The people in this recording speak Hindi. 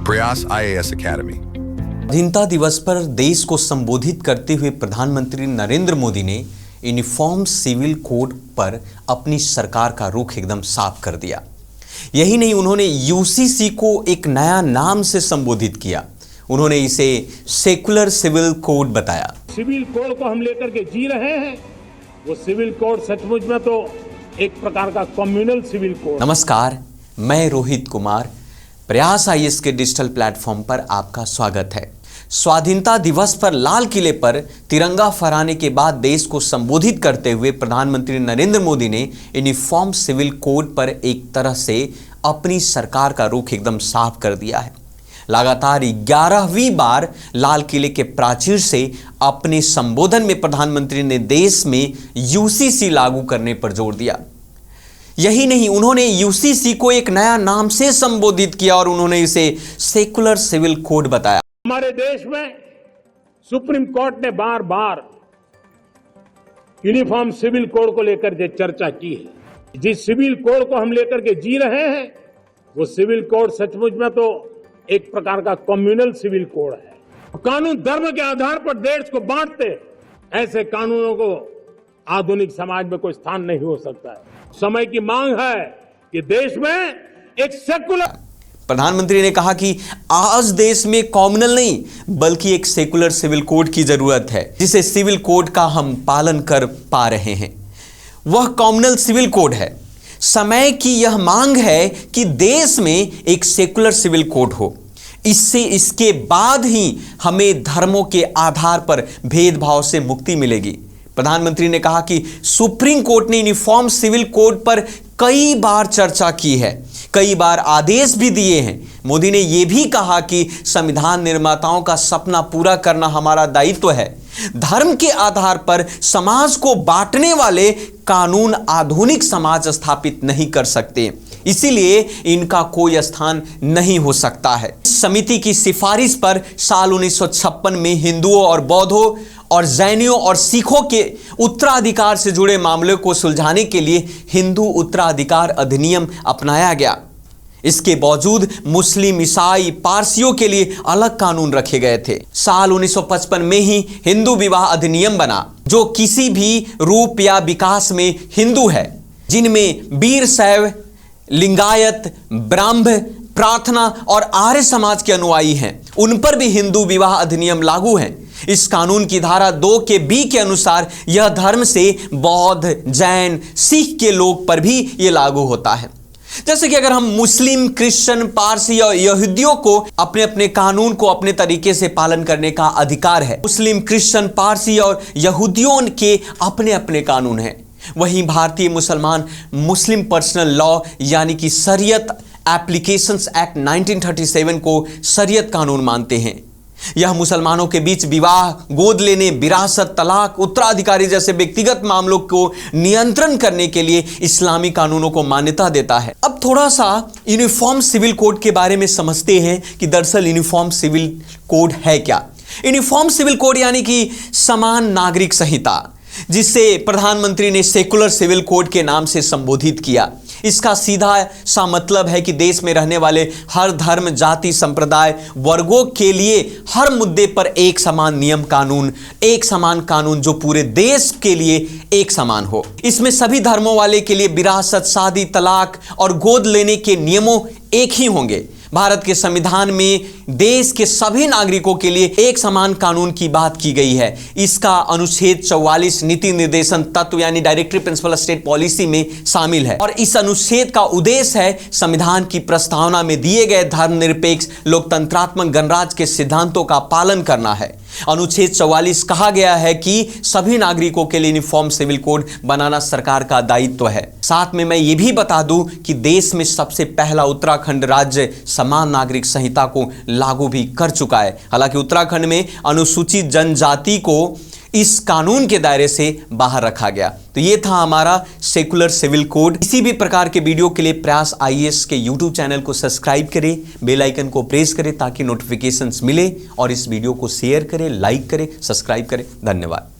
प्रयास IAS Academy। स्वाधीनता दिवस पर देश को संबोधित करते हुए प्रधानमंत्री नरेंद्र मोदी ने यूनिफॉर्म सिविल कोड पर अपनी सरकार का रुख एकदम साफ कर दिया। यही नहीं, उन्होंने यूसीसी को एक नया नाम से संबोधित किया। उन्होंने इसे सेकुलर सिविल कोड बताया। सिविल कोड को हम लेकर के जी रहे हैं, वो सिविल कोड सचमुच में तो एक प्रकार का कम्युनल सिविल कोड। नमस्कार, मैं रोहित कुमार, प्रयास IAS के डिजिटल प्लेटफॉर्म पर आपका स्वागत है। स्वाधीनता दिवस पर लाल किले पर तिरंगा फहराने के बाद देश को संबोधित करते हुए प्रधानमंत्री नरेंद्र मोदी ने यूनिफॉर्म सिविल कोड पर एक तरह से अपनी सरकार का रुख एकदम साफ कर दिया है। लगातार 11वीं बार लाल किले के प्राचीर से अपने संबोधन में प्रधानमंत्री ने देश में यूसीसी लागू करने पर जोर दिया। यही नहीं, उन्होंने यूसीसी को एक नया नाम से संबोधित किया और उन्होंने इसे सेकुलर सिविल कोड बताया। हमारे देश में सुप्रीम कोर्ट ने बार बार यूनिफॉर्म सिविल कोड को लेकर के चर्चा की है। जिस सिविल कोड को हम लेकर के जी रहे हैं, वो सिविल कोड सचमुच में तो एक प्रकार का कम्युनल सिविल कोड है। कानून धर्म के आधार पर देश को बांटते, ऐसे कानूनों को आधुनिक समाज में कोई स्थान नहीं हो सकता है। समय की मांग है कि देश में एक सेकुलर। प्रधानमंत्री ने कहा कि आज देश में कॉमनल नहीं बल्कि एक सेकुलर सिविल कोड की जरूरत है, जिसे सिविल कोड का हम पालन कर पा रहे हैं। वह कॉमनल सिविल कोड है। समय की यह मांग है कि देश में एक सेकुलर सिविल कोड हो। इसके बाद ही हमें धर्मों के आधार पर भेदभाव से मुक्ति मिलेगी। प्रधानमंत्री ने कहा कि सुप्रीम कोर्ट ने यूनिफॉर्म सिविल कोड पर कई बार चर्चा की है, कई बार आदेश भी दिए हैं। मोदी ने यह भी कहा कि संविधान निर्माताओं का सपना पूरा करना हमारा दायित्व है। धर्म के आधार पर समाज को बांटने वाले कानून आधुनिक समाज स्थापित नहीं कर सकते, इसीलिए इनका कोई स्थान नहीं हो सकता है। समिति की सिफारिश पर साल 1956 में हिंदुओं और बौद्धों और जैनियों और सिखों के उत्तराधिकार से जुड़े मामलों को सुलझाने के लिए हिंदू उत्तराधिकार अधिनियम अपनाया गया। इसके बावजूद मुस्लिम, ईसाई, पारसियों के लिए अलग कानून रखे गए थे। साल 1955 में ही हिंदू विवाह अधिनियम बना, जो किसी भी रूप या विकास में हिंदू है, जिनमें वीर शैव, लिंगायत, ब्राह्म, प्रार्थना और आर्य समाज के अनुयायी हैं, उन पर भी हिंदू विवाह अधिनियम लागू है। इस कानून की धारा 2 के बी के अनुसार यह धर्म से बौद्ध, जैन, सिख के लोग पर भी यह लागू होता है। जैसे कि अगर हम मुस्लिम, क्रिश्चियन, पारसी और यहूदियों को अपने अपने कानून को अपने तरीके से पालन करने का अधिकार है। मुस्लिम, क्रिश्चियन, पारसी और यहूदियों के अपने अपने कानून हैं। वहीं भारतीय मुसलमान मुस्लिम पर्सनल लॉ यानी कि शरीयत एप्लीकेशंस एक्ट 1937 को शरीयत कानून मानते हैं। यह मुसलमानों के बीच विवाह, गोद लेने, विरासत, तलाक, उत्तराधिकारी जैसे व्यक्तिगत मामलों को नियंत्रण करने के लिए इस्लामी कानूनों को मान्यता देता है। अब थोड़ा सा यूनिफॉर्म सिविल कोड के बारे में समझते हैं कि दरअसल यूनिफॉर्म सिविल कोड है क्या। यूनिफॉर्म सिविल कोड यानी कि समान नागरिक संहिता, जिसे प्रधानमंत्री ने सेकुलर सिविल कोड के नाम से संबोधित किया। इसका सीधा सा मतलब है कि देश में रहने वाले हर धर्म, जाति, संप्रदाय, वर्गों के लिए हर मुद्दे पर एक समान नियम कानून, एक समान कानून जो पूरे देश के लिए एक समान हो। इसमें सभी धर्मों वाले के लिए विरासत, शादी, तलाक और गोद लेने के नियमों एक ही होंगे। भारत के संविधान में देश के सभी नागरिकों के लिए एक समान कानून की बात की गई है। इसका अनुच्छेद 44 नीति निर्देशन तत्व यानी डायरेक्टिव प्रिंसिपल स्टेट पॉलिसी में शामिल है और इस अनुच्छेद का उद्देश्य है संविधान की प्रस्तावना में दिए गए धर्मनिरपेक्ष लोकतंत्रात्मक गणराज्य के सिद्धांतों का पालन करना है। अनुच्छेद 44 कहा गया है कि सभी नागरिकों के लिए यूनिफॉर्म सिविल कोड बनाना सरकार का दायित्व है। साथ में मैं ये भी बता दूं कि देश में सबसे पहला उत्तराखंड राज्य समान नागरिक संहिता को लागू भी कर चुका है। हालांकि उत्तराखंड में अनुसूचित जनजाति को इस कानून के दायरे से बाहर रखा गया। तो ये था हमारा सेकुलर सिविल कोड। किसी भी प्रकार के वीडियो के लिए प्रयास IAS के YouTube चैनल को सब्सक्राइब करें, बेल आइकन को प्रेस करें ताकि नोटिफिकेशंस मिले और इस वीडियो को शेयर करें, लाइक करें, सब्सक्राइब करें। धन्यवाद।